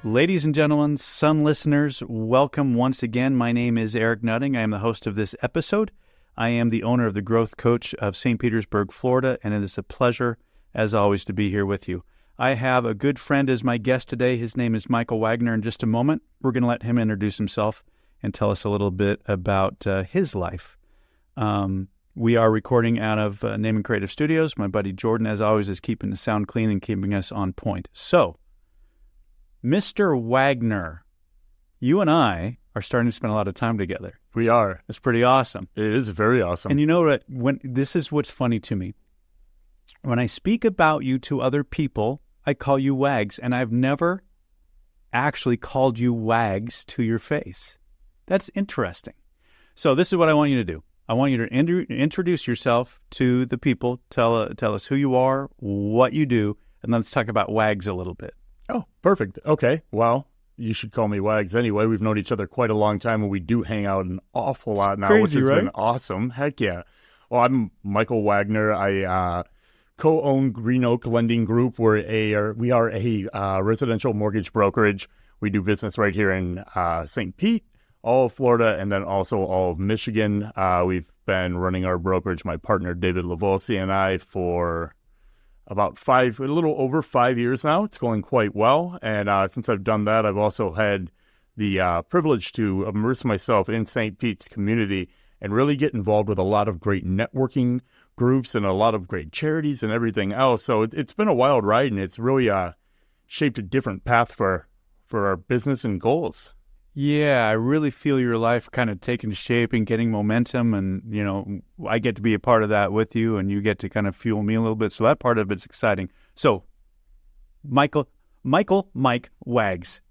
Ladies and gentlemen, Sun listeners, welcome once again. My name is Eric Nutting. I am the host of this episode. I am the owner of the Growth Coach of St. Petersburg, Florida, and it is a pleasure, as always, to be here with you. I have a good friend as my guest today. His name is Michael Wagner. In just a moment, we're going to let him introduce himself and tell us a little bit about his life. We are recording out of Naaman Creative Studios. My buddy Jordan, as always, is keeping the sound clean and keeping us on point. So, Mr. Wagner, you and I are starting to spend a lot of time together. We are. It's pretty awesome. It is very awesome. And you know what? This is what's funny to me. When I speak about you to other people, I call you Wags, and I've never actually called you Wags to your face. That's interesting. So this is what I want you to do. I want you to introduce yourself to the people. Tell us who you are, what you do, and let's talk about Wags a little bit. Oh, perfect. Okay. Well, you should call me Wags anyway. We've known each other quite a long time, and we do hang out an awful lot now, crazy, which has right? been awesome. Heck yeah. Well, I'm Michael Wagner. I co-own Green Oak Lending Group. We are a residential mortgage brokerage. We do business right here in St. Pete, all of Florida, and then also all of Michigan. We've been running our brokerage, my partner David Lavolsi and I, for about a little over 5 years now. It's going quite well. And since I've done that, I've also had the privilege to immerse myself in St. Pete's community and really get involved with a lot of great networking groups and a lot of great charities and everything else. So it's been a wild ride, and it's really shaped a different path for our business and goals. Yeah, I really feel your life kind of taking shape and getting momentum, and, you know, I get to be a part of that with you, and you get to kind of fuel me a little bit, so that part of it's exciting. So, Mike Wags,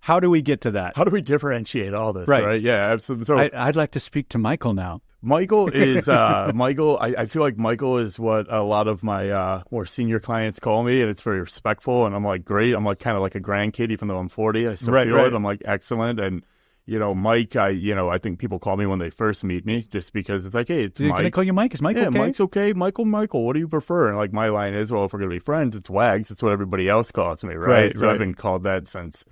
how do we get to that? How do we differentiate all this, right? Yeah, absolutely. So, I'd like to speak to Michael now. Michael is, I feel like Michael is what a lot of my more senior clients call me, and it's very respectful, and I'm like, great. I'm like kind of like a grandkid, even though I'm 40. I still feel it. I'm like, excellent. And, you know, Mike, I think people call me when they first meet me just because it's like, hey, it's Mike. Can I call you Mike? Is Mike okay? Yeah, Mike's okay. Michael, what do you prefer? And like my line is, well, if we're going to be friends, it's Wags. It's what everybody else calls me, right? So I've been called that since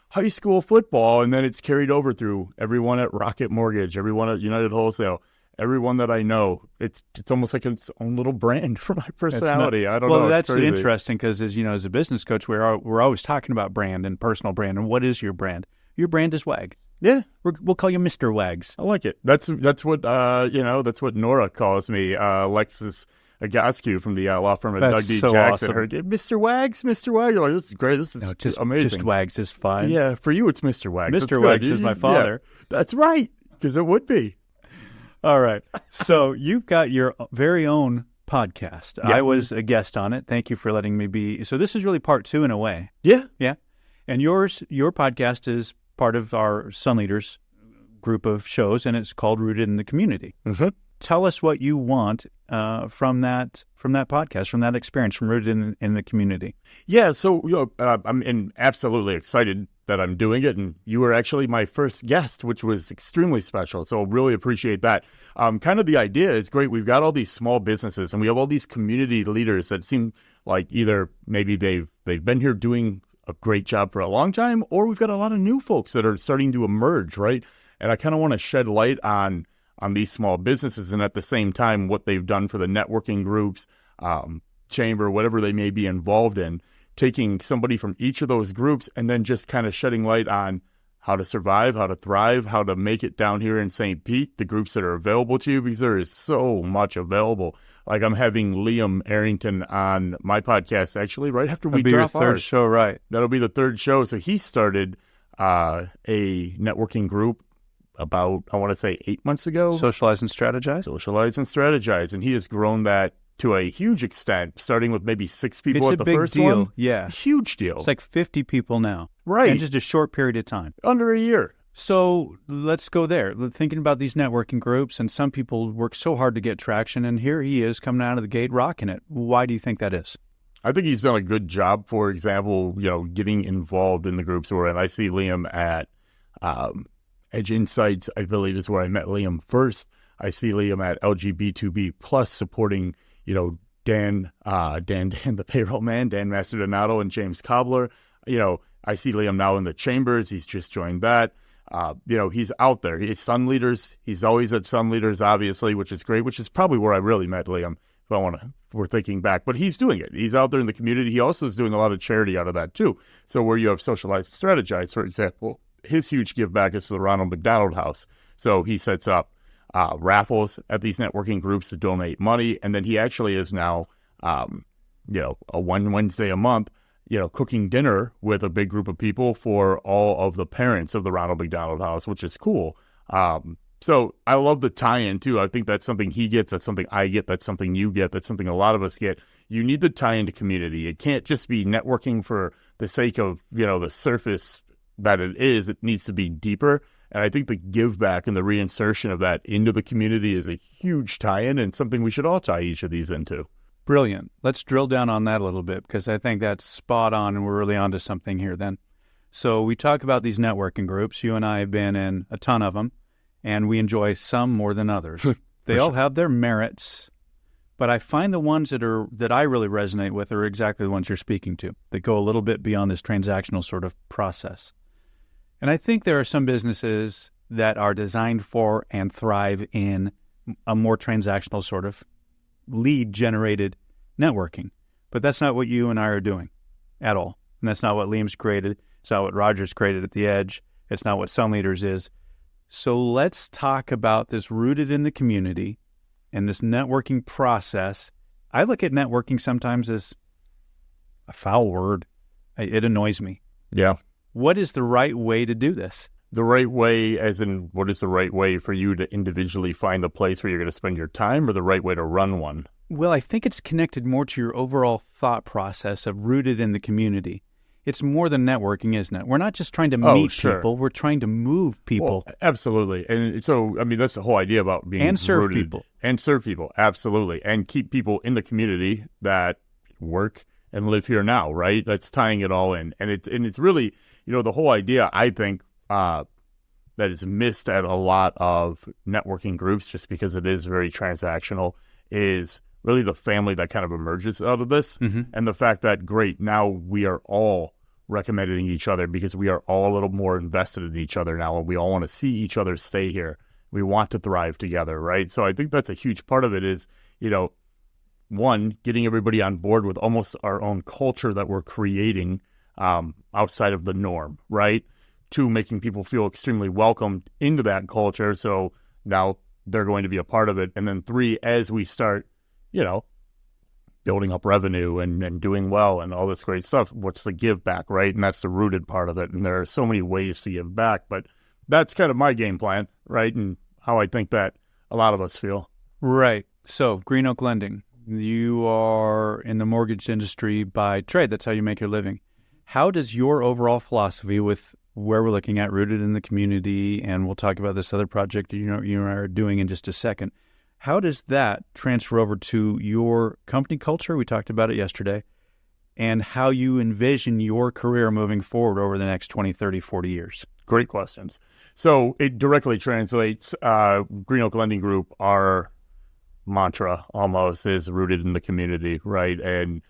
high school football, and then it's carried over through everyone at Rocket Mortgage, everyone at United Wholesale. Everyone that I know, it's almost like its own little brand for my personality. I don't know. Well, that's interesting because, as you know, as a business coach, we're always talking about brand and personal brand. And what is your brand? Your brand is Wag. Yeah, we'll call you Mr. Wags. I like it. That's what that's what Nora calls me. Alexis Agascu from the law firm at Doug D. So Jackson. awesome. Her Mr. Wags, Mr. Wags. I'm like, this is great. This is amazing. Just Wags is fine. Yeah, for you, it's Mr. Wags. Mr. Wags is my father. Yeah, that's right, because it would be. All right. So you've got your very own podcast. Yes. I was a guest on it. Thank you for letting me be. So this is really part 2 in a way. Yeah. Yeah. And your podcast is part of our Sun Leaders group of shows, and it's called Rooted in the Community. Mm-hmm. Tell us what you want from that podcast, from that experience, from Rooted in the Community. Yeah. So I'm absolutely excited that I'm doing it, and you were actually my first guest, which was extremely special. So really appreciate that. Kind of the idea is great. We've got all these small businesses, and we have all these community leaders that seem like either maybe they've been here doing a great job for a long time, or we've got a lot of new folks that are starting to emerge, right? And I kind of want to shed light on these small businesses, and at the same time, what they've done for the networking groups, chamber, whatever they may be involved in, taking somebody from each of those groups and then just kind of shedding light on how to survive, how to thrive, how to make it down here in St. Pete, the groups that are available to you, because there is so much available. Like I'm having Liam Arrington on my podcast actually right after we drop ours. That'll be your third show, right? That'll be the third show. So he started a networking group about, I want to say 8 months ago. Socialize and Strategize. And he has grown that to a huge extent, starting with maybe 6 people at the first deal. one. Yeah. Huge deal. It's like 50 people now. Right. In just a short period of time. Under a year. So let's go there. Thinking about these networking groups, and some people work so hard to get traction, and here he is coming out of the gate rocking it. Why do you think that is? I think he's done a good job, for example, getting involved in the groups we're in. I see Liam at Edge Insights, I believe is where I met Liam first. I see Liam at LGB2B Plus supporting, Dan, the payroll man, Dan Masterdonato, and James Cobbler. I see Liam now in the chambers. He's just joined that. He's out there. He's Sun Leaders. He's always at Sun Leaders, obviously, which is great, which is probably where I really met Liam, if we're thinking back. But he's doing it. He's out there in the community. He also is doing a lot of charity out of that, too. So where you have Socialize and Strategize, for example, his huge give back is to the Ronald McDonald House. So he sets up raffles at these networking groups to donate money. And then he actually is now, a one Wednesday a month, cooking dinner with a big group of people for all of the parents of the Ronald McDonald House, which is cool. So I love the tie-in, too. I think that's something he gets. That's something I get. That's something you get. That's something a lot of us get. You need the tie-in to community. It can't just be networking for the sake of, the surface that it is. It needs to be deeper. And I think the give back and the reinsertion of that into the community is a huge tie-in and something we should all tie each of these into. Brilliant. Let's drill down on that a little bit because I think that's spot on and we're really onto something here then. So we talk about these networking groups. You and I have been in a ton of them, and we enjoy some more than others. They all have their merits, but I find the ones that I really resonate with are exactly the ones you're speaking to, that go a little bit beyond this transactional sort of process. And I think there are some businesses that are designed for and thrive in a more transactional sort of lead-generated networking. But that's not what you and I are doing at all. And that's not what Liam's created. It's not what Roger's created at the Edge. It's not what Sun Leaders is. So let's talk about this rooted in the community and this networking process. I look at networking sometimes as a foul word. It annoys me. Yeah. What is the right way to do this? The right way, as in what is the right way for you to individually find the place where you're going to spend your time, or the right way to run one? Well, I think it's connected more to your overall thought process of rooted in the community. It's more than networking, isn't it? We're not just trying to meet people. We're trying to move people. Well, absolutely. And so, that's the whole idea about being and serve rooted. people. And serve people, absolutely. And keep people in the community that work and live here now, right? That's tying it all in. And it's really, the whole idea, I think, that is missed at a lot of networking groups just because it is very transactional, is really the family that kind of emerges out of this. Mm-hmm. And the fact that, great, now we are all recommending each other because we are all a little more invested in each other now, and we all want to see each other stay here. We want to thrive together, right? So I think that's a huge part of it is, one, getting everybody on board with almost our own culture that we're creating outside of the norm, right? Two, making people feel extremely welcomed into that culture. So now they're going to be a part of it. And then three, as we start, building up revenue and doing well and all this great stuff, what's the give back, right? And that's the rooted part of it. And there are so many ways to give back, but that's kind of my game plan, right? And how I think that a lot of us feel. Right. So Green Oak Lending, you are in the mortgage industry by trade. That's how you make your living. How does your overall philosophy with where we're looking at rooted in the community, and we'll talk about this other project you and I are doing in just a second, how does that transfer over to your company culture? We talked about it yesterday, and how you envision your career moving forward over the next 20, 30, 40 years. Great questions. So it directly translates, Green Oak Lending Group, our mantra almost is rooted in the community, right? And,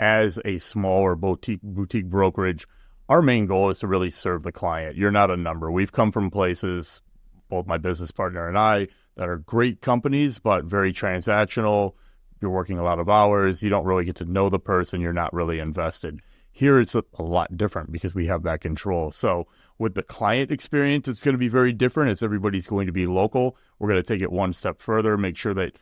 as a smaller boutique brokerage, our main goal is to really serve the client. You're not a number. We've come from places, both my business partner and I, that are great companies, but very transactional. You're working a lot of hours. You don't really get to know the person. You're not really invested. Here, it's a lot different because we have that control. So with the client experience, it's going to be very different. It's everybody's going to be local. We're going to take it one step further, make sure that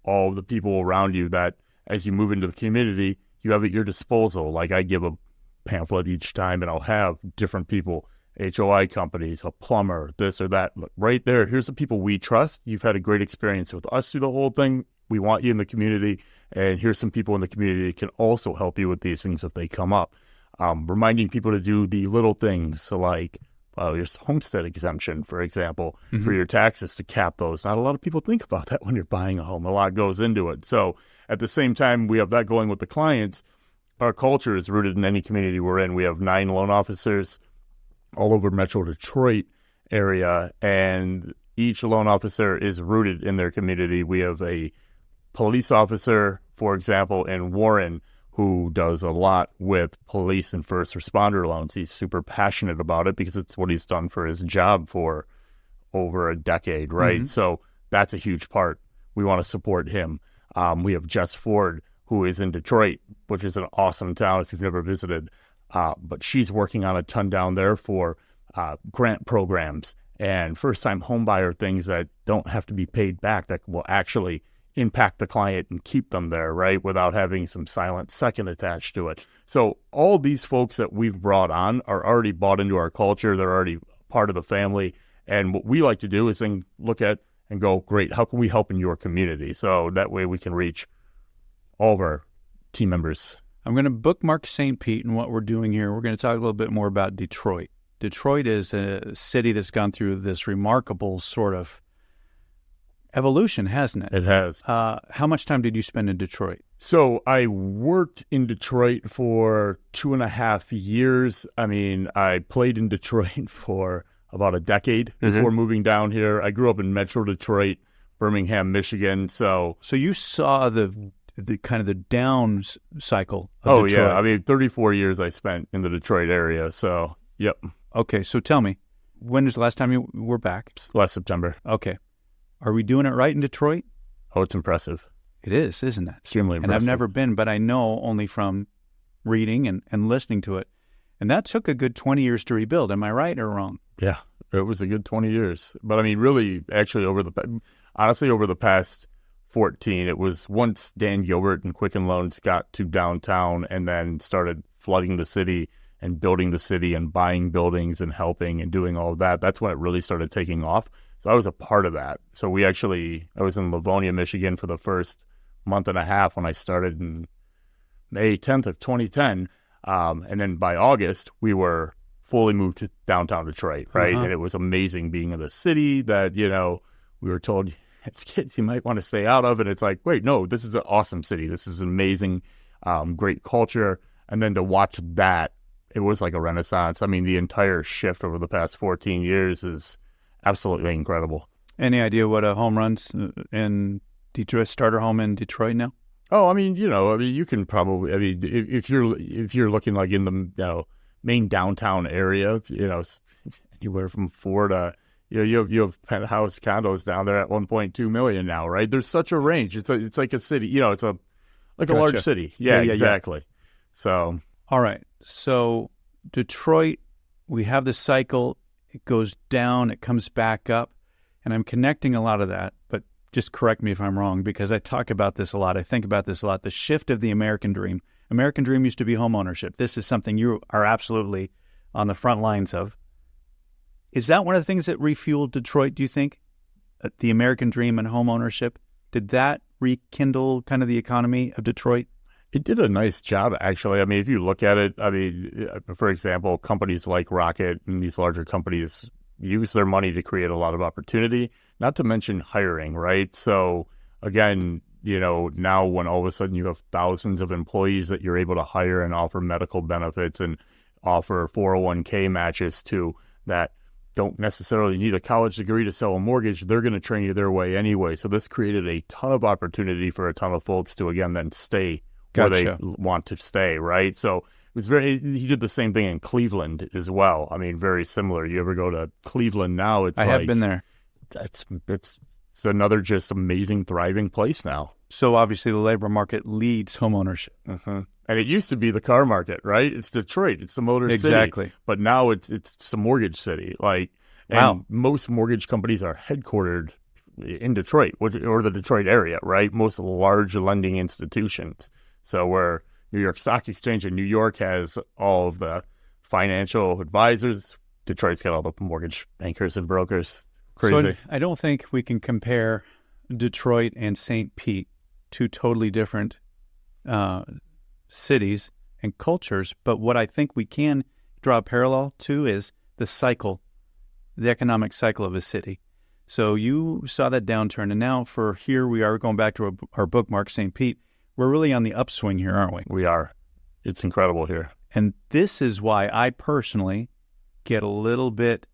all the people around you, that as you move into the community, you have at your disposal. Like I give a pamphlet each time, and I'll have different people, HOI companies, a plumber, this or that. Look, right there, here's the people we trust. You've had a great experience with us through the whole thing. We want you in the community, and here's some people in the community that can also help you with these things if they come up. Reminding people to do the little things, so like your homestead exemption, for example, for your taxes, to cap those. Not a lot of people think about that when you're buying a home. A lot goes into it. So at the same time, we have that going with the clients. Our culture is rooted in any community we're in. We have 9 loan officers all over Metro Detroit area, and each loan officer is rooted in their community. We have a police officer, for example, in Warren, who does a lot with police and first responder loans. He's super passionate about it because it's what he's done for his job for over a decade, right? Mm-hmm. So that's a huge part. We want to support him. We have Jess Ford, who is in Detroit, which is an awesome town if you've never visited. But she's working on a ton down there for grant programs and first-time homebuyer things that don't have to be paid back, that will actually impact the client and keep them there, right, without having some silent second attached to it. So all these folks that we've brought on are already bought into our culture. They're already part of the family. And what we like to do is then look at and go, great, how can we help in your community? So that way we can reach all of our team members. I'm going to bookmark St. Pete and what we're doing here. We're going to talk a little bit more about Detroit. Detroit is a city that's gone through this remarkable sort of evolution, hasn't it? It has. How much time did you spend in Detroit? So I worked in Detroit for 2.5 years. I mean, I played in Detroit for about a decade before moving down here. I grew up in Metro Detroit, Birmingham, Michigan. So you saw the kind of the down cycle of Detroit. Yeah. I mean, 34 years I spent in the Detroit area. So, yep. Okay, so tell me, when is the last time you were back? Last September. Okay. Are we doing it right in Detroit? Oh, it's impressive. It is, isn't it? Extremely impressive. And I've never been, but I know only from reading and listening to it. And that took a good 20 years to rebuild. Am I right or wrong? Yeah, it was a good 20 years. But I mean, really, actually, over the past 14, it was once Dan Gilbert and Quicken Loans got to downtown and then started flooding the city and building the city and buying buildings and helping and doing all of that. That's when it really started taking off. So I was a part of that. So I was in Livonia, Michigan for the first month and a half when I started in May 10th of 2010. And then by August, we were fully moved to downtown Detroit, right? And it was amazing being in the city that, we were told as kids, you might want to stay out of. And it's like, wait, no, this is an awesome city. This is amazing, great culture. And then to watch that, it was like a renaissance. I mean, the entire shift over the past 14 years is absolutely incredible. Any idea what a home runs in Detroit, starter home in Detroit now? Oh, I mean, you can probably, if you're looking like in the main downtown area, anywhere from 4 to, you have penthouse condos down there at 1.2 million now, right? There's such a range. It's like a city, it's a large city. Yeah, exactly. Yeah. So, all right. So Detroit, we have this cycle. It goes down, it comes back up, and I'm connecting a lot of that, but just correct me if I'm wrong, because I talk about this a lot. I think about this a lot. The shift of the American dream. American dream used to be home ownership. This is something you are absolutely on the front lines of. Is that one of the things that refueled Detroit, do you think? The American dream and home ownership? Did that rekindle kind of the economy of Detroit? It did a nice job, actually. I mean, if you look at it, for example, companies like Rocket and these larger companies use their money to create a lot of opportunity, not to mention hiring, right? So, again, now when all of a sudden you have thousands of employees that you're able to hire and offer medical benefits and offer 401k matches to that don't necessarily need a college degree to sell a mortgage, they're going to train you their way anyway. So this created a ton of opportunity for a ton of folks to, again, then stay where they want to stay, right? So it was he did the same thing in Cleveland as well. I mean, very similar. You ever go to Cleveland now? I have been there. It's another just amazing, thriving place now. So obviously the labor market leads home ownership. And it used to be the car market, right? It's Detroit. It's the motor city. Exactly. But now it's the mortgage city. And most mortgage companies are headquartered in Detroit or the Detroit area, right? Most large lending institutions. So where New York Stock Exchange in New York has all of the financial advisors, Detroit's got all the mortgage bankers and brokers. Crazy. So I don't think we can compare Detroit and St. Pete, two totally different cities and cultures. But what I think we can draw a parallel to is the cycle, the economic cycle of a city. So you saw that downturn, and now for here we are going back to our bookmark, St. Pete. We're really on the upswing here, aren't we? We are. It's incredible here. And this is why I personally get a little bit,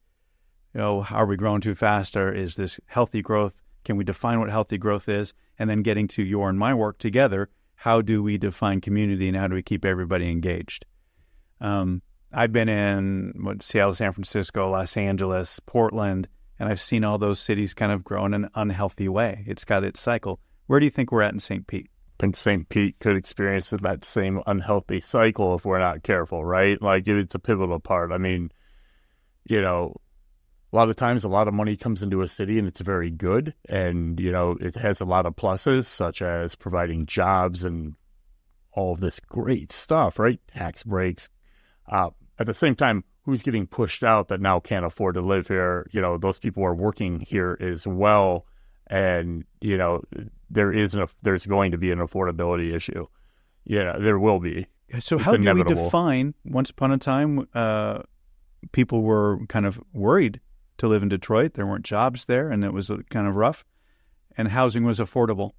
are we growing too fast? Or is this healthy growth? Can we define what healthy growth is? And then getting to your and my work together, how do we define community and how do we keep everybody engaged? I've been in Seattle, San Francisco, Los Angeles, Portland, and I've seen all those cities kind of grow in an unhealthy way. It's got its cycle. Where do you think we're at in St. Pete? I think St. Pete could experience that same unhealthy cycle if we're not careful, right? Like, it's a pivotal part. I mean, you know, a lot of times a lot of money comes into a city and it's very good. And, you know, it has a lot of pluses, such as providing jobs and all of this great stuff, right? Tax breaks. At the same time, who's getting pushed out that now can't afford to live here? You know, those people are working here as well. And, you know, there's going to be an affordability issue. Yeah, there will be. So It's how do we inevitable. define, once upon a time, people were kind of worried to live in Detroit. There weren't jobs there, and it was kind of rough, and housing was affordable.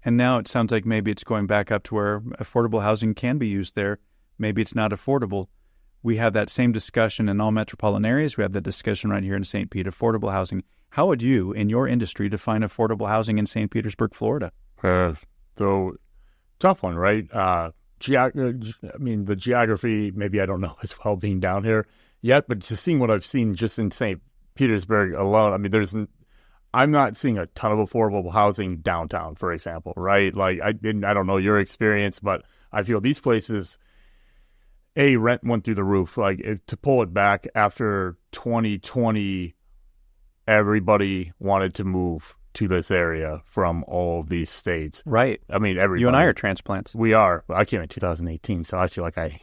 And now it sounds like maybe it's going back up to where affordable housing can be used there. Maybe it's not affordable. We have that same discussion in all metropolitan areas. We have that discussion right here in St. Pete, affordable housing. How would you, in your industry, define affordable housing in St. Petersburg, Florida? So, tough one, right? I mean, the geography, maybe I don't know as well being down here yet, but just seeing what I've seen just in St. Petersburg alone, I mean, I'm not seeing a ton of affordable housing downtown, for example, right? Like, I don't know your experience, but I feel these places, rent went through the roof. Like, to pull it back after 2020, everybody wanted to move to this area from all of these states. Right. I mean, everybody. You and I are transplants. We are. But I came in 2018, so I feel like I,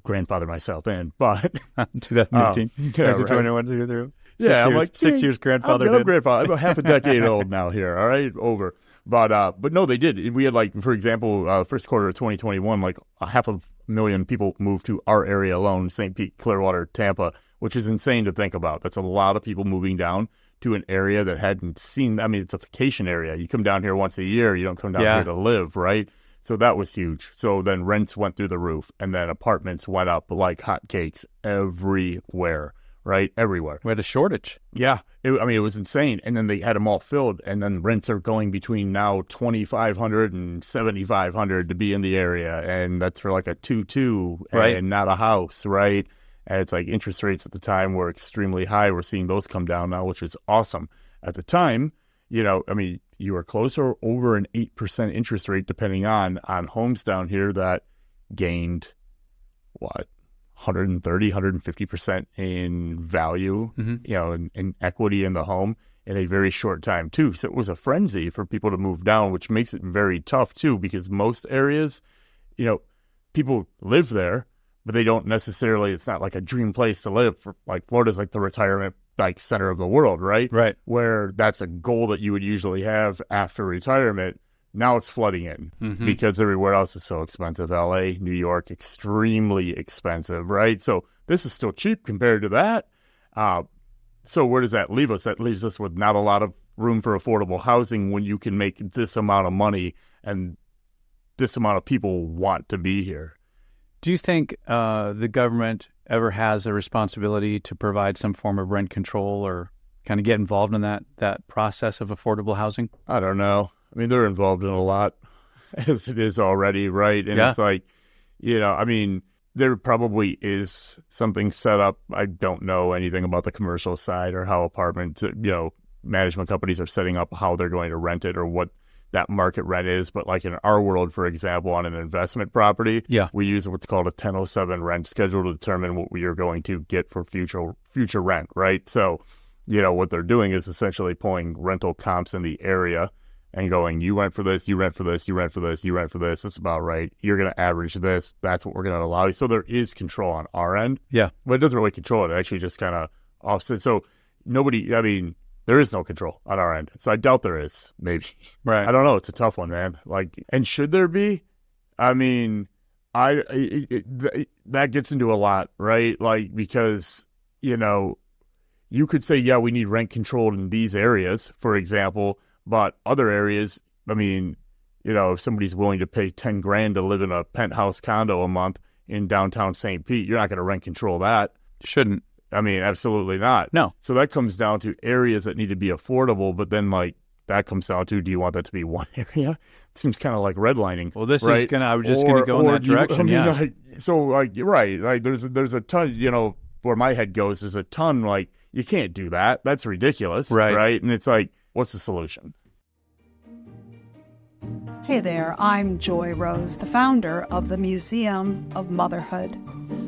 grandfather myself in. But 2018. yeah, After right. 21 to the I'm like 6 years grandfather. I'm grandfather. I'm about half a decade old now here. All right, over. But no, they did. We had, like, for example, first quarter of 2021, like 500,000 people moved to our area alone, St. Pete, Clearwater, Tampa, which is insane to think about. That's a lot of people moving down to an area that hadn't seen. I mean, it's a vacation area. You come down here once a year. You don't come down here to live, right? So that was huge. So then rents went through the roof, and then apartments went up like hotcakes everywhere, right? Everywhere. We had a shortage. Yeah. It was insane. And then they had them all filled, and then rents are going between now $2,500 and $7,500 to be in the area, and that's for like a 2-2 right, and not a house, right? And it's like interest rates at the time were extremely high. We're seeing those come down now, which is awesome. At the time, you were close or over an 8% interest rate, depending on homes down here that gained, 130, 150% in value, in equity in the home in a very short time, too. So it was a frenzy for people to move down, which makes it very tough, too, because most areas, people live there, but they don't necessarily, it's not like a dream place to live. Like, Florida's like the retirement center of the world, right? Right. Where that's a goal that you would usually have after retirement. Now it's flooding in because everywhere else is so expensive. LA, New York, extremely expensive, right? So this is still cheap compared to that. So where does that leave us? That leaves us with not a lot of room for affordable housing when you can make this amount of money and this amount of people want to be here. Do you think the government ever has a responsibility to provide some form of rent control or kind of get involved in that process of affordable housing? I don't know. I mean, they're involved in a lot as it is already, right? And it's like, there probably is something set up. I don't know anything about the commercial side or how apartments, management companies are setting up how they're going to rent it or what that market rent is. But like in our world, for example, on an investment property, we use what's called a 1007 rent schedule to determine what we are going to get for future rent, right? So, what they're doing is essentially pulling rental comps in the area and going, you rent for this, you rent for this, you rent for this, you rent for this. That's about right. You're going to average this. That's what we're going to allow you. So there is control on our end. Yeah. But it doesn't really control it. It actually just kind of offsets. So there is no control on our end. So I doubt there is, maybe. Right. I don't know. It's a tough one, man. Like, and should there be? I mean, that gets into a lot, right? Like, because, you could say, yeah, we need rent control in these areas, for example, but other areas, if somebody's willing to pay $10,000 to live in a penthouse condo a month in downtown St. Pete, you're not going to rent control that. Shouldn't. Absolutely not. No. So that comes down to areas that need to be affordable, but then, like, that comes down to, do you want that to be one area? It seems kind of like redlining. Well, this right? is I was just going to go in that direction. You're right. Like, there's a ton, where my head goes, there's a ton, like, you can't do that. That's ridiculous. Right. And it's like, what's the solution? Hey there, I'm Joy Rose, the founder of the Museum of Motherhood.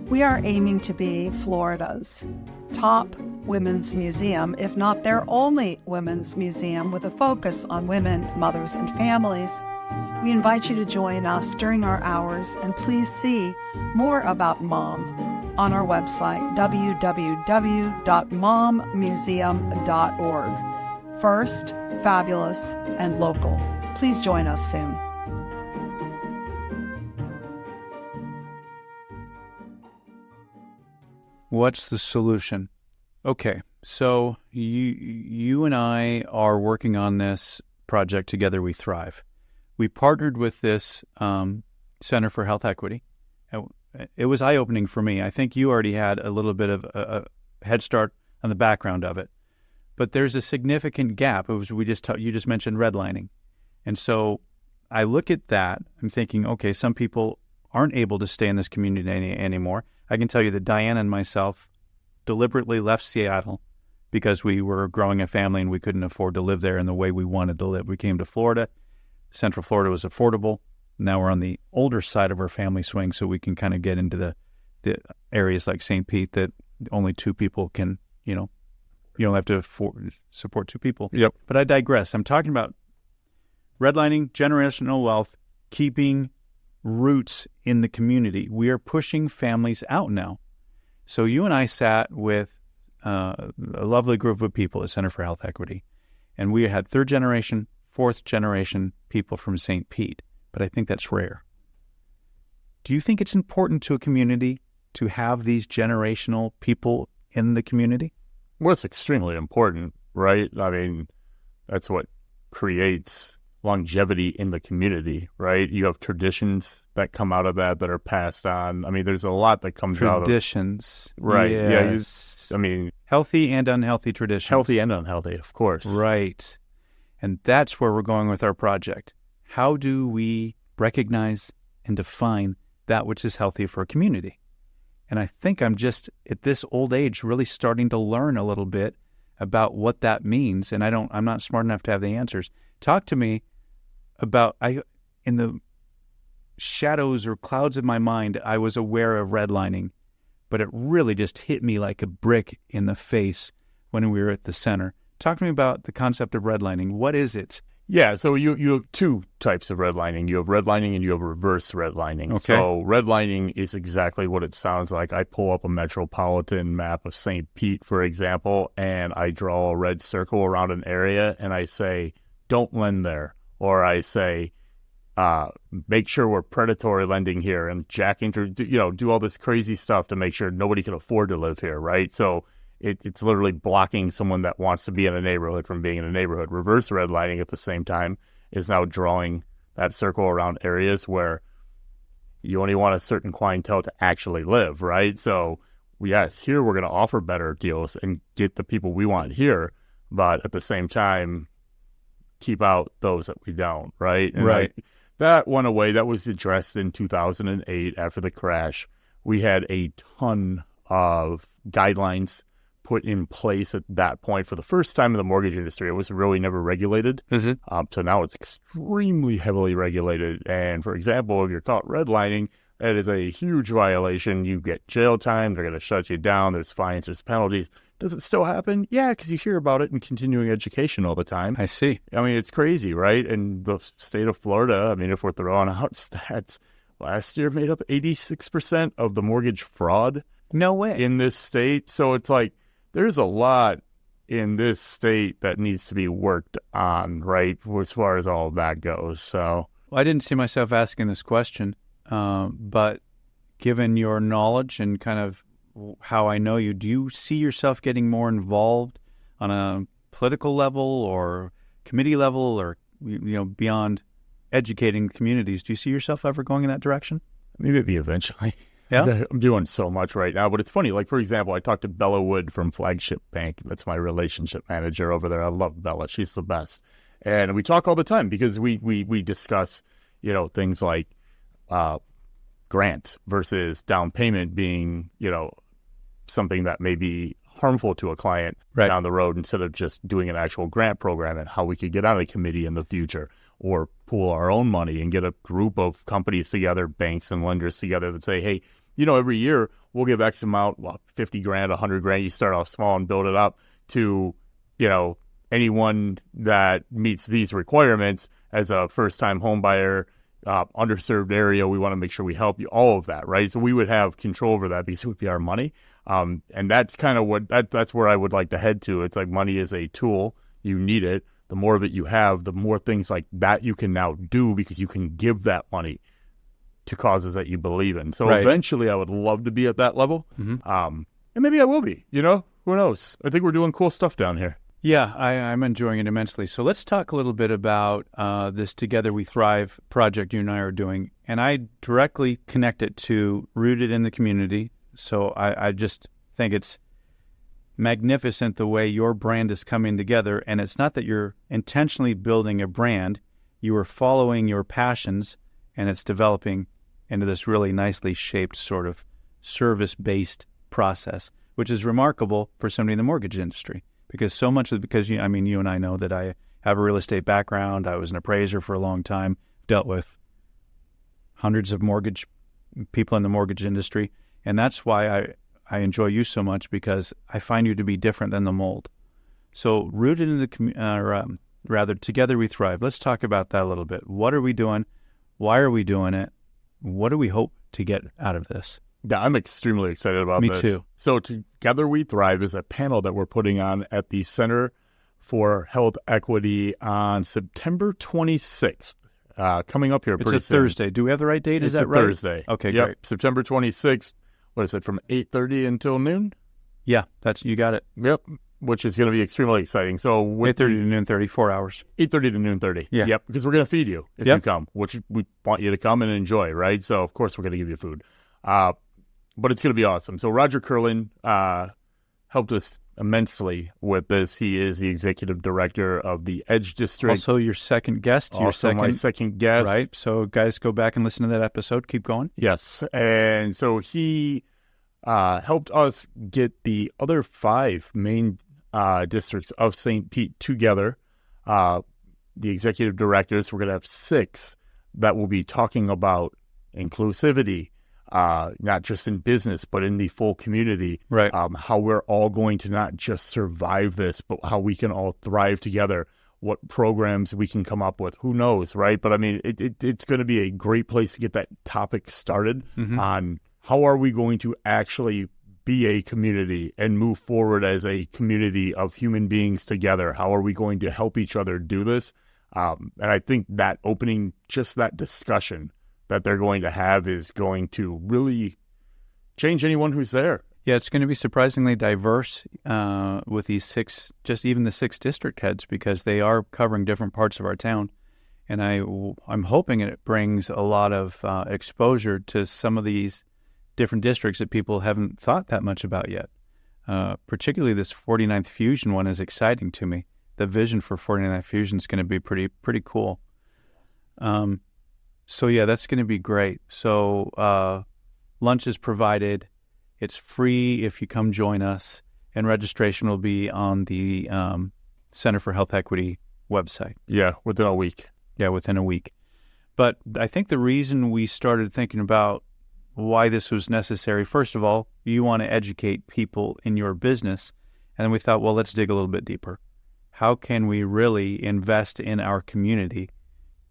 We are aiming to be Florida's top women's museum, if not their only women's museum, with a focus on women, mothers, and families. We invite you to join us during our hours, and please see more about Mom on our website, www.mommuseum.org. First, fabulous, and local. Please join us soon. What's the solution? Okay, so you and I are working on this project Together We Thrive. We partnered with this Center for Health Equity. It was eye-opening for me. I think you already had a little bit of a head start on the background of it. But there's a significant gap. You just mentioned redlining. And so I look at that, I'm thinking, okay, some people aren't able to stay in this community anymore. I can tell you that Diana and myself deliberately left Seattle because we were growing a family and we couldn't afford to live there in the way we wanted to live. We came to Florida. Central Florida was affordable. Now we're on the older side of our family swing, so we can kind of get into the areas like St. Pete that only two people can, you don't have to support two people. Yep. But I digress. I'm talking about redlining, generational wealth, keeping roots in the community. We are pushing families out now. So you and I sat with a lovely group of people at Center for Health Equity, and we had third generation, fourth generation people from St. Pete, but I think that's rare. Do you think it's important to a community to have these generational people in the community? Well, it's extremely important, right? I mean, that's what creates longevity in the community, right? You have traditions that come out of that are passed on. I mean, there's a lot that comes out of traditions, right? Yes. Yeah, healthy and unhealthy traditions. Healthy and unhealthy, of course. Right, and that's where we're going with our project. How do we recognize and define that which is healthy for a community? And I think I'm just at this old age really starting to learn a little bit about what that means, and I'm not smart enough to have the answers. Talk to me about, in the shadows or clouds of my mind, I was aware of redlining, but it really just hit me like a brick in the face when we were at the center. Talk to me about the concept of redlining. What is it? Yeah, so you have two types of redlining. You have redlining and you have reverse redlining. Okay. So redlining is exactly what it sounds like. I pull up a metropolitan map of St. Pete, for example, and I draw a red circle around an area, and I say, don't lend there. Or I say, make sure we're predatory lending here and do all this crazy stuff to make sure nobody can afford to live here, right? So it's literally blocking someone that wants to be in a neighborhood from being in a neighborhood. Reverse redlining at the same time is now drawing that circle around areas where you only want a certain clientele to actually live, right? So yes, here we're going to offer better deals and get the people we want here, but at the same time, keep out those that we don't, right? And right. That went away. That was addressed in 2008 after the crash. We had a ton of guidelines put in place at that point for the first time in the mortgage industry. It was really never regulated. Mm-hmm. So now it's extremely heavily regulated. And for example, if you're caught redlining, that is a huge violation. You get jail time. They're going to shut you down. There's fines. There's penalties. Does it still happen? Yeah, because you hear about it in continuing education all the time. I see. I mean, it's crazy, right? And the state of Florida, I mean, if we're throwing out stats, last year made up 86% of the mortgage fraud. No way. In this state. So it's like, there's a lot in this state that needs to be worked on, right, as far as all of that goes. So well, I didn't see myself asking this question, but given your knowledge and kind of how I know you, do you see yourself getting more involved on a political level or committee level or beyond educating communities? Do you see yourself ever going in that direction? Maybe eventually. Yeah, I'm doing so much right now, but it's funny. Like, for example, I talked to Bella Wood from Flagship Bank. That's my relationship manager over there. I love Bella. She's the best. And we talk all the time because we discuss, things like grant versus down payment being, something that may be harmful to a client down the road, instead of just doing an actual grant program, and how we could get on a committee in the future, or pool our own money and get a group of companies together, banks and lenders together, that say, hey, every year we'll give X amount, 50 grand, 100 grand. You start off small and build it up to, anyone that meets these requirements as a first-time home buyer, underserved area. We want to make sure we help you, all of that, right? So we would have control over that because it would be our money. And that's kind of that's where I would like to head to. It's like money is a tool. You need it. The more of it you have, the more things like that you can now do, because you can give that money to causes that you believe in. So eventually I would love to be at that level. And maybe I will be, who knows? I think we're doing cool stuff down here. Yeah, I'm enjoying it immensely. So let's talk a little bit about this Together We Thrive project you and I are doing. And I directly connect it to Rooted in the Community. So I just think it's magnificent the way your brand is coming together. And it's not that you're intentionally building a brand. You are following your passions, and it's developing into this really nicely shaped sort of service-based process, which is remarkable for somebody in the mortgage industry. Because so much of you and I know that I have a real estate background. I was an appraiser for a long time, dealt with hundreds of mortgage people in the mortgage industry. And that's why I enjoy you so much, because I find you to be different than the mold. So Rooted in the Together We Thrive. Let's talk about that a little bit. What are we doing? Why are we doing it? What do we hope to get out of this? Yeah, I'm extremely excited about this. Me too. So Together We Thrive is a panel that we're putting on at the Center for Health Equity on September 26th, coming up here pretty soon. It's a Thursday. Do we have the right date? Is that right? It's a Thursday. Okay, yep. Great. September 26th. What is it, from 8:30 until noon? Yeah, you got it. Yep, which is going to be extremely exciting. So 8:30 to noon 30, 4 hours. 8:30 to noon 30. Yeah. Yep, because we're going to feed you if you come, which we want you to come and enjoy, right? So, of course, we're going to give you food. But it's going to be awesome. So Roger Curlin helped us immensely with this. He is the executive director of the Edge District. Also your second guest. My second guest. Right. So guys, go back and listen to that episode. Keep going. Yes. And so he helped us get the other 5 main districts of St. Pete together. The executive directors, we're going to have 6 that will be talking about inclusivity, not just in business, but in the full community. Right. How we're all going to not just survive this, but how we can all thrive together. What programs we can come up with, who knows, right? But I mean, it's going to be a great place to get that topic started on how are we going to actually be a community and move forward as a community of human beings together. How are we going to help each other do this? And I think that opening, just that discussion that they're going to have, is going to really change anyone who's there. Yeah, it's going to be surprisingly diverse with these 6, just even the 6 district heads, because they are covering different parts of our town. And I'm hoping it brings a lot of exposure to some of these different districts that people haven't thought that much about yet. Particularly this 49th Fusion one is exciting to me. The vision for 49th Fusion is going to be pretty cool. So yeah, that's going to be great. So lunch is provided. It's free if you come join us, and registration will be on the Center for Health Equity website. Yeah, within a week. Yeah, within a week. But I think the reason we started thinking about why this was necessary, first of all, you want to educate people in your business. And then we thought, well, let's dig a little bit deeper. How can we really invest in our community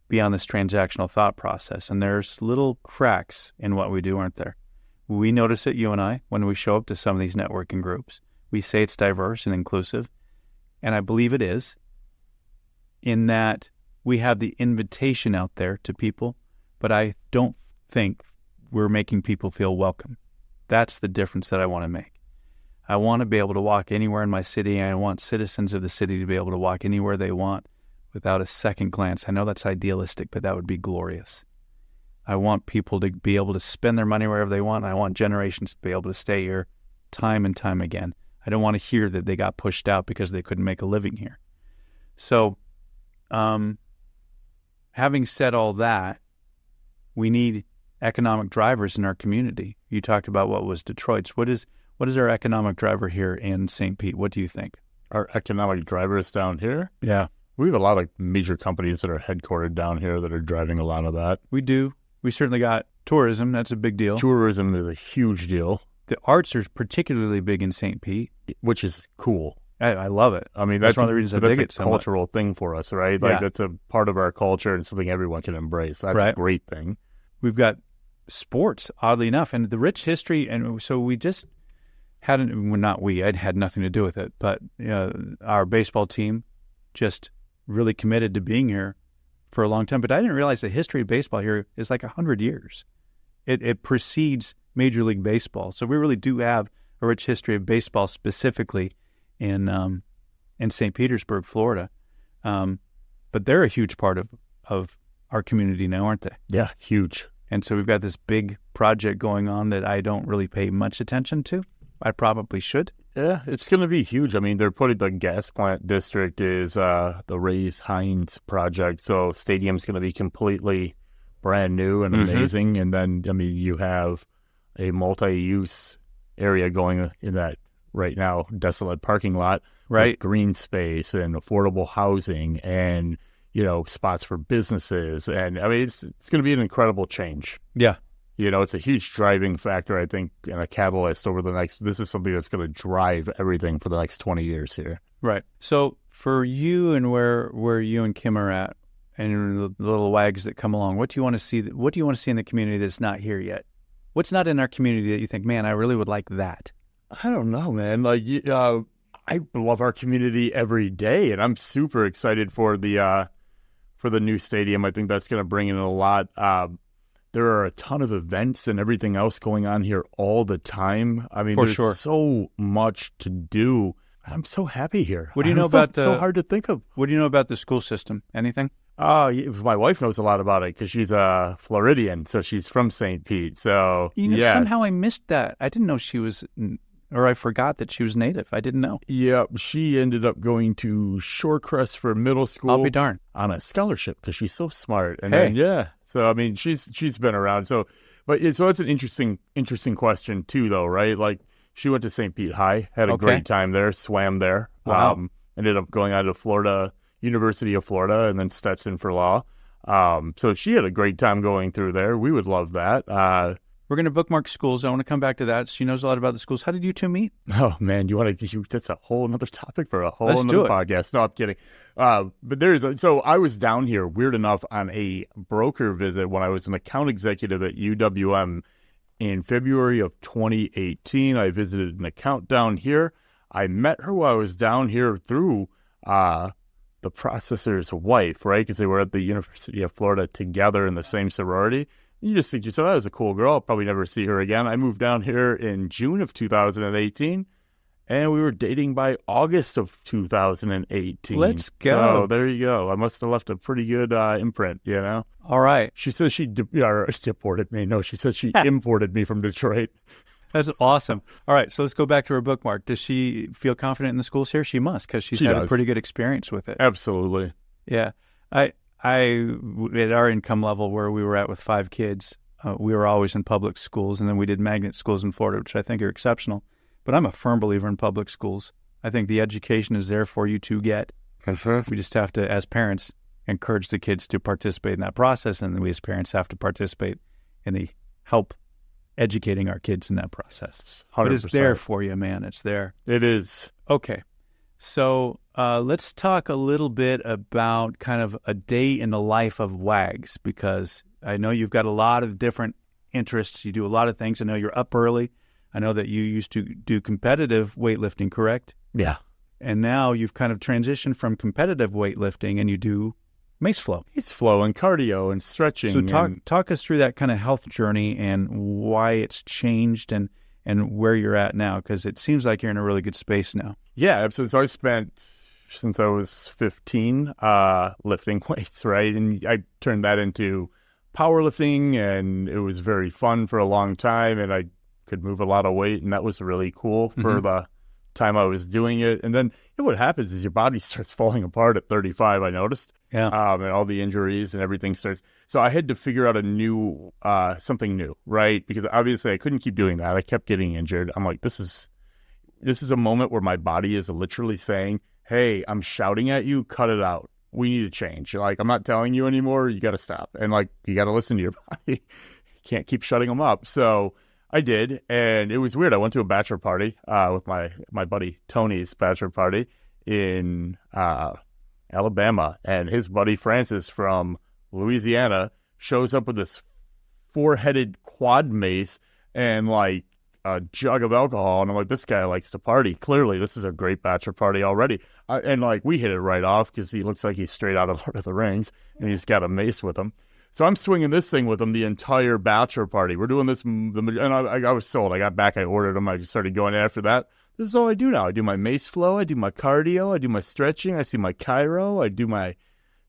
beyond this transactional thought process? And there's little cracks in what we do, aren't there? We notice it, you and I, when we show up to some of these networking groups. We say it's diverse and inclusive, and I believe it is, in that we have the invitation out there to people, but I don't think we're making people feel welcome. That's the difference that I want to make. I want to be able to walk anywhere in my city, and I want citizens of the city to be able to walk anywhere they want without a second glance. I know that's idealistic, but that would be glorious. I want people to be able to spend their money wherever they want. And I want generations to be able to stay here time and time again. I don't want to hear that they got pushed out because they couldn't make a living here. So having said all that, we need economic drivers in our community. You talked about what was Detroit's. What is our economic driver here in St. Pete? What do you think? Our economic drivers down here? Yeah. We have a lot of major companies that are headquartered down here that are driving a lot of that. We do. We certainly got tourism. That's a big deal. Tourism is a huge deal. The arts are particularly big in St. Pete. Which is cool. I love it. I mean, that's one of the reasons I dig it so much. That's a cultural thing for us, right? Like, that's a part of our culture and something everyone can embrace. That's a great thing. We've got sports, oddly enough, and the rich history. And so we just hadn't, well, not we, I'd had nothing to do with it, but our baseball team just really committed to being here for a long time. But I didn't realize the history of baseball here is like 100 years. It precedes Major League Baseball. So we really do have a rich history of baseball specifically in St. Petersburg, Florida. But they're a huge part of our community now, aren't they? Yeah, huge. And so we've got this big project going on that I don't really pay much attention to. I probably should. Yeah, it's going to be huge. I mean, they're putting the gas plant district is the Rays Hines project. So stadium's going to be completely brand new and amazing. And then, I mean, you have a multi-use area going in that right now desolate parking lot, right? Green space and affordable housing and, spots for businesses. And I mean, it's going to be an incredible change. Yeah. It's a huge driving factor, I think, and a catalyst over the next, this is something that's going to drive everything for the next 20 years here. Right. So for you and where you and Kim are at and the little wags that come along, what do you want to see? What do you want to see in the community that's not here yet? What's not in our community that you think, man, I really would like that? I don't know, man. Like, I love our community every day, and I'm super excited for the new stadium. I think that's going to bring in a lot. There are a ton of events and everything else going on here all the time. I mean, there's so much to do. I'm so happy here. What do you know about so hard to think of. What do you know about the school system? Anything? My wife knows a lot about it because she's a Floridian, so she's from St. Pete. So yes. Somehow I missed that. I didn't know she was, or I forgot that she was native. I didn't know. Yeah, she ended up going to Shorecrest for middle school. I'll be darned. On a scholarship because she's so smart. And hey. Then, yeah. So I mean, she's been around. So that's an interesting question too, though, right? Like she went to St. Pete High, had a great time there, swam there. Wow. Ended up going on to University of Florida, and then Stetson for law. So she had a great time going through there. We would love that. We're going to bookmark schools. I want to come back to that. She knows a lot about the schools. How did you two meet? Oh, man, that's a whole other topic for a whole other podcast. No, I'm kidding. So I was down here, weird enough, on a broker visit when I was an account executive at UWM in February of 2018. I visited an account down here. I met her while I was down here through the processor's wife, right? Because they were at the University of Florida together in the same sorority. You just think to yourself, that was a cool girl. I'll probably never see her again. I moved down here in June of 2018, and we were dating by August of 2018. Let's go. So there you go. I must have left a pretty good imprint, All right. She says she deported me. No, she said she imported me from Detroit. That's awesome. All right, so let's go back to her bookmark. Does she feel confident in the schools here? She must, because she had a pretty good experience with it. Absolutely. Yeah. I at our income level where we were at with 5 kids, we were always in public schools, and then we did magnet schools in Florida, which I think are exceptional. But I'm a firm believer in public schools. I think the education is there for you to get. We just have to, as parents, encourage the kids to participate in that process, and then we as parents have to participate in the help educating our kids in that process. 100%. But it's there for you, man. It's there. It is. Okay. So let's talk a little bit about kind of a day in the life of WAGs, because I know you've got a lot of different interests. You do a lot of things. I know you're up early. I know that you used to do competitive weightlifting, correct? Yeah. And now you've kind of transitioned from competitive weightlifting and you do mace flow. Mace flow and cardio and stretching. So talk us through that kind of health journey and why it's changed and where you're at now, because it seems like you're in a really good space now. Yeah, absolutely. So I spent, since I was 15, lifting weights, right? And I turned that into powerlifting, and it was very fun for a long time, and I could move a lot of weight, and that was really cool for the time I was doing it. And then what happens is your body starts falling apart at 35, I noticed. Yeah. And all the injuries and everything starts. So I had to figure out something new, right? Because obviously I couldn't keep doing that. I kept getting injured. I'm like, this is a moment where my body is literally saying, hey, I'm shouting at you, cut it out. We need to change. Like, I'm not telling you anymore. You got to stop. And like, you got to listen to your body. You can't keep shutting them up. So I did. And it was weird. I went to a bachelor party with my buddy Tony's bachelor party in Alabama. And his buddy Francis from Louisiana shows up with this 4-headed quad mace and like a jug of alcohol, and I'm like, this guy likes to party. Clearly, this is a great bachelor party already. And like, we hit it right off because he looks like he's straight out of Lord of the Rings, and he's got a mace with him. So I'm swinging this thing with him the entire bachelor party. We're doing this, and I was sold. I got back, I ordered them, I just started going after that. This is all I do now. I do my mace flow, I do my cardio, I do my stretching, I see my chiro, I do my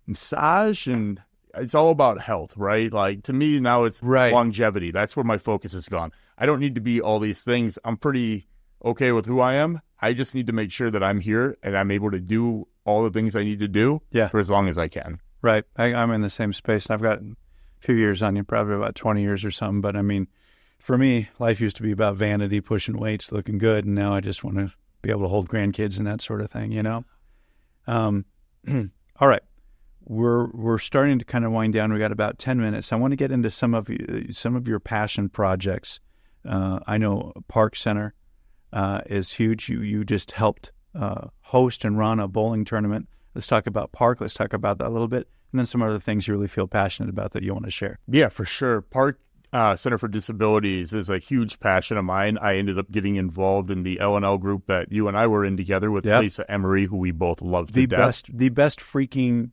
massage, and it's all about health, right? Like, to me now it's longevity. That's where my focus has gone. I don't need to be all these things. I'm pretty okay with who I am. I just need to make sure that I'm here and I'm able to do all the things I need to do for as long as I can. Right. I'm in the same space, and I've got a few years on you, probably about 20 years or something. But I mean, for me, life used to be about vanity, pushing weights, looking good, and now I just want to be able to hold grandkids and that sort of thing, you know? All right. We're starting to kind of wind down. We got about 10 minutes. I want to get into some of your passion projects. I know Park Center is huge. You just helped host and run a bowling tournament. Let's talk about Park. Let's talk about that a little bit, and then some other things you really feel passionate about that you want to share. Yeah, for sure. Park Center for Disabilities is a huge passion of mine. I ended up getting involved in the L&L group that you and I were in together with Lisa Emery, who we both love to death. The best freaking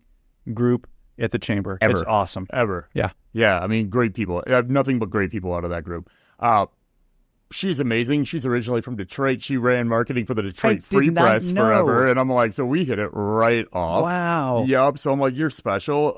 group at the chamber. Ever. It's awesome. Ever. Yeah. Yeah. I mean, great people. I have nothing but great people out of that group. She's amazing. She's originally from Detroit. She ran marketing for the Detroit Free Press forever. And I'm like, so we hit it right off. Wow. Yep. So I'm like, you're special.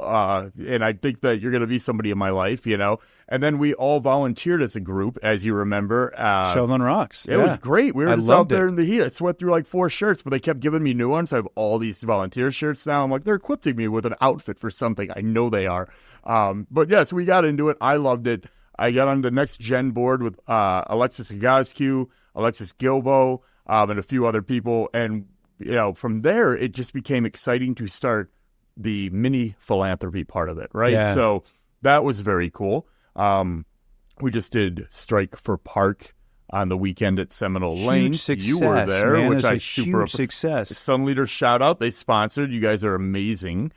And I think that you're going to be somebody in my life, you know. And then we all volunteered as a group, as you remember. Shoveling rocks. It was great. We were just out there in the heat. I sweat through like 4 shirts, but they kept giving me new ones. I have all these volunteer shirts now. I'm like, they're equipping me with an outfit for something. I know they are. But yes, we got into it. I loved it. I got on the next gen board with Alexis Agazcu, Alexis Gilbo, and a few other people. And, you know, from there, it just became exciting to start the mini philanthropy part of it, right? Yeah. So that was very cool. We just did Strike for Park on the weekend at Seminole Lane. Success, you were there, man. which I huge success. Sun Leader shout out. They sponsored. You guys are amazing.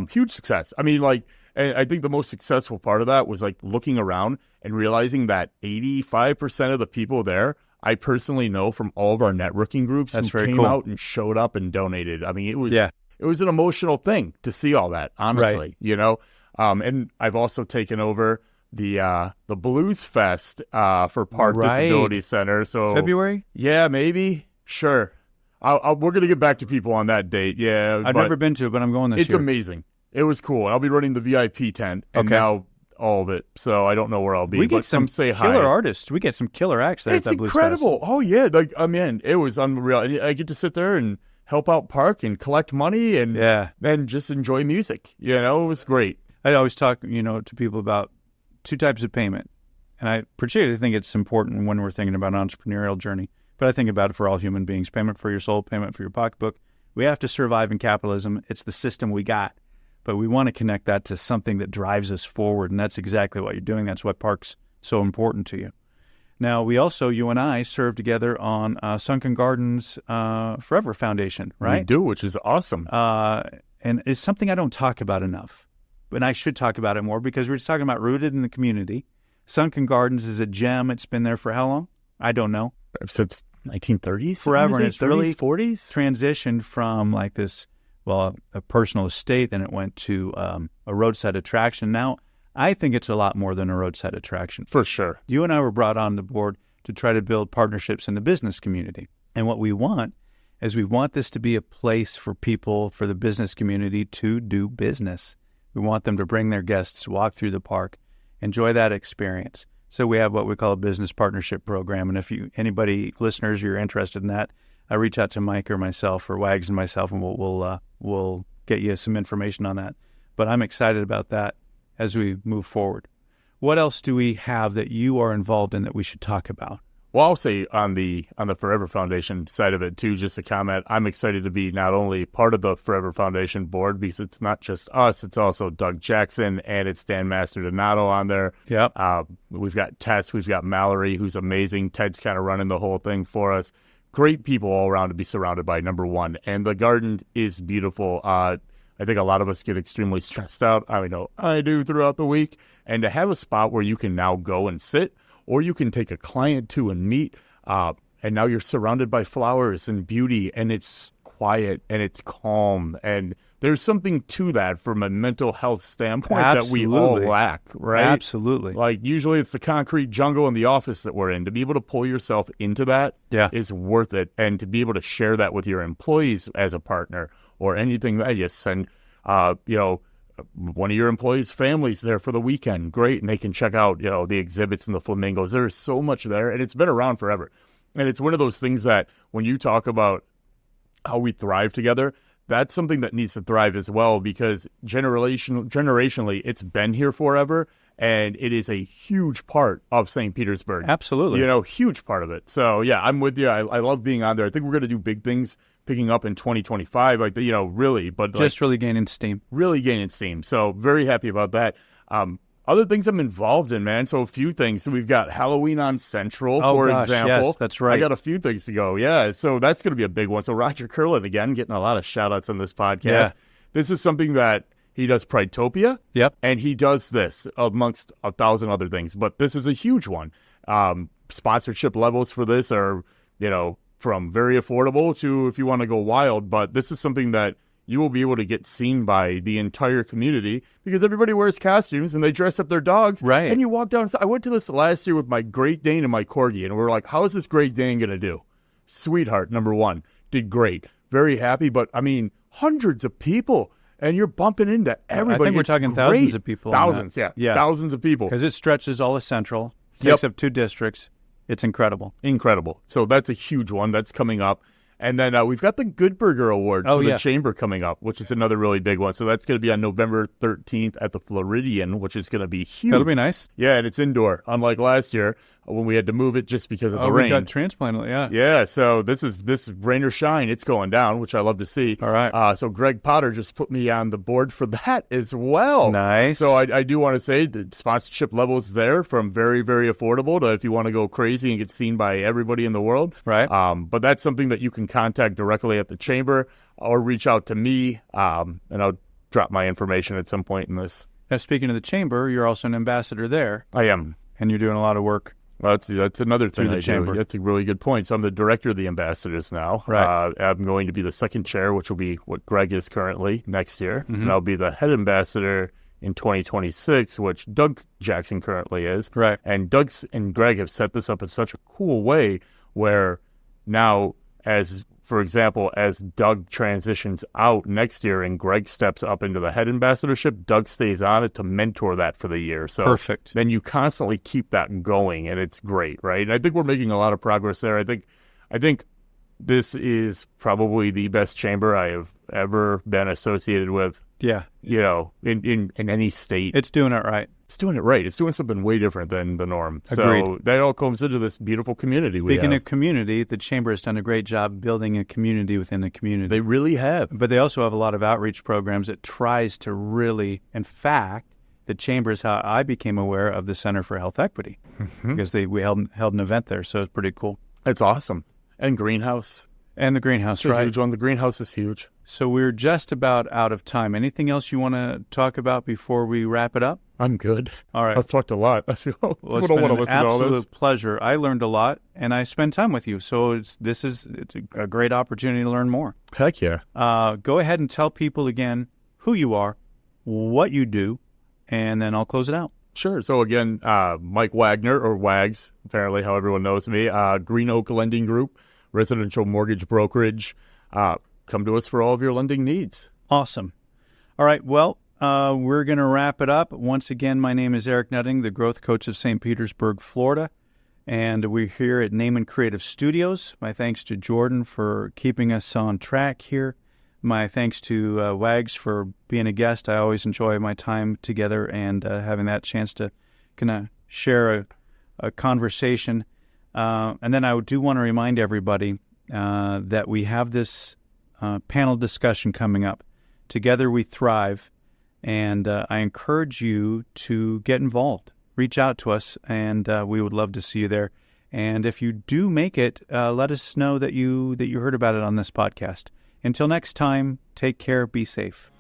Huge success. I mean, like, and I think the most successful part of that was like looking around and realizing that 85% of the people there, I personally know from all of our networking groups who came out and showed up and donated. I mean, it was an emotional thing to see all that, honestly, you know? And I've also taken over the Blues Fest for Park Disability Center. So February? Yeah, maybe. Sure. We're going to get back to people on that date. Yeah. I've never been to it, but I'm going this year. It's amazing. It was cool. I'll be running the VIP tent and now all of it. So I don't know where I'll be. We get some say killer hi. artists. We get some killer acts there at that Blues Fest. It's incredible. Oh, yeah. Like, I mean, it was unreal. I get to sit there and help out Park and collect money and then just enjoy music. You know, it was great. I always talk, to people about 2 types of payment. And I particularly think it's important when we're thinking about an entrepreneurial journey. But I think about it for all human beings. Payment for your soul, payment for your pocketbook. We have to survive in capitalism. It's the system we got. But we want to connect that to something that drives us forward, and that's exactly what you're doing. That's what Park's so important to you. Now, we also, you and I, serve together on Sunken Gardens Forever Foundation, right? We do, which is awesome. And it's something I don't talk about enough, but I should talk about it more because we're just talking about rooted in the community. Sunken Gardens is a gem. It's been there for how long? I don't know. Since 1930s? Forever, and it's 30s, really 40s? transitioned from like this, a personal estate, then it went to a roadside attraction. Now, I think it's a lot more than a roadside attraction. For sure. You and I were brought on the board to try to build partnerships in the business community. And what we want is we want this to be a place for people, for the business community to do business. We want them to bring their guests, walk through the park, enjoy that experience. So we have what we call a business partnership program. And if anybody, listeners, you're interested in that, reach out to Mike or myself or Wags and myself, and we'll get you some information on that. But I'm excited about that as we move forward. What else do we have that you are involved in that we should talk about? Well, I'll say on the Forever Foundation side of it too, just a comment. I'm excited to be not only part of the Forever Foundation board, because it's not just us, it's also Doug Jackson and it's Dan Masterdonato on there. Yep. We've got Tess, we've got Mallory, who's amazing. Ted's kind of running the whole thing for us. Great people all around to be surrounded by, number one. And the garden is beautiful. I think a lot of us get extremely stressed out. I know I do throughout the week. And to have a spot where you can now go and sit, or you can take a client to and meet, and now you're surrounded by flowers and beauty, and it's quiet and it's calm. And there's something to that from a mental health standpoint that we all lack, right? Absolutely. Like usually it's the concrete jungle in the office that we're in. To be able to pull yourself into that is worth it. And to be able to share that with your employees as a partner or anything that you send, one of your employees' families there for the weekend, great, and they can check out, the exhibits and the flamingos. There's so much there, and it's been around forever. And it's one of those things that when you talk about how we thrive together, that's something that needs to thrive as well, because generationally, it's been here forever, and it is a huge part of St. Petersburg. Absolutely. Huge part of it. So, yeah, I'm with you. I love being on there. I think we're going to do big things picking up in 2025, really. But just really gaining steam. Really gaining steam. So very happy about that. Other things I'm involved in, man. So a few things. So we've got Halloween on Central, for example. Yes, that's right. I got a few things to go. Yeah, so that's going to be a big one. So Roger Curlin, again, getting a lot of shout-outs on this podcast. Yeah. This is something that he does Pridetopia. Yep. And he does this amongst 1,000 other things. But this is a huge one. Sponsorship levels for this are, from very affordable to if you want to go wild. But this is something that you will be able to get seen by the entire community because everybody wears costumes and they dress up their dogs. Right. And you walk down. I went to this last year with my Great Dane and my Corgi, and we're like, how is this Great Dane going to do? Sweetheart, number one, did great. Very happy. But, hundreds of people. And you're bumping into everybody. I think we're talking thousands of people. Thousands, yeah. Thousands of people. Because it stretches all of Central, takes up 2 districts. It's incredible. Incredible. So that's a huge one that's coming up. And then we've got the Good Burger Awards for the Chamber coming up, which is another really big one. So that's going to be on November 13th at the Floridian, which is going to be huge. That'll be nice. Yeah, and it's indoor, unlike last year when we had to move it just because of the rain. We got transplanted, yeah. Yeah, so this rain or shine, it's going down, which I love to see. All right. So Greg Potter just put me on the board for that as well. Nice. So I do want to say the sponsorship levels there from very, very affordable to if you want to go crazy and get seen by everybody in the world. Right. But that's something that you can contact directly at the Chamber or reach out to me, and I'll drop my information at some point in this. Now, speaking of the Chamber, you're also an ambassador there. I am. And you're doing a lot of work. Well, that's another thing I Chamber. do. That's a really good point. So I'm the director of the ambassadors now. Right. I'm going to be the second chair, which will be what Greg is currently next year. Mm-hmm. And I'll be the head ambassador in 2026, which Doug Jackson currently is. Right. And Doug and Greg have set this up in such a cool way where now, for example, as Doug transitions out next year and Greg steps up into the head ambassadorship, Doug stays on it to mentor that for the year. So perfect. Then you constantly keep that going, and it's great, right? And I think we're making a lot of progress there. I think this is probably the best chamber I have ever been associated with. Yeah. In any state. It's doing it right. It's doing it right. It's doing something way different than the norm. Agreed. So that all comes into this beautiful community we Speaking have. of community, the Chamber has done a great job building a community within the community. They really have. But they also have a lot of outreach programs that tries to really, in fact, the Chamber is how I became aware of the Center for Health Equity because we held an event there, so it's pretty cool. It's awesome. And Greenhouse. And the Greenhouse, It's a huge one. The Greenhouse is huge. So we're just about out of time. Anything else you want to talk about before we wrap it up? I'm good. All right. I've talked a lot. I feel Well, I it's don't been want to an listen to all this. absolute pleasure. I learned a lot, and I spend time with you. So it's a great opportunity to learn more. Heck yeah. Go ahead and tell people again who you are, what you do, and then I'll close it out. Sure. So again, Mike Wagner, or Wags, apparently how everyone knows me, Green Oak Lending Group, residential mortgage brokerage. Come to us for all of your lending needs. Awesome. All right. Well, we're going to wrap it up. Once again, my name is Eric Nutting, the growth coach of St. Petersburg, Florida, and we're here at Naaman Creative Studios. My thanks to Jordan for keeping us on track here. my thanks to Wags for being a guest. I always enjoy my time together and having that chance to kind of share a conversation. And then I do want to remind everybody that we have this panel discussion coming up. Together we thrive, and I encourage you to get involved. Reach out to us, and we would love to see you there. And if you do make it, let us know that you heard about it on this podcast. Until next time, take care, be safe.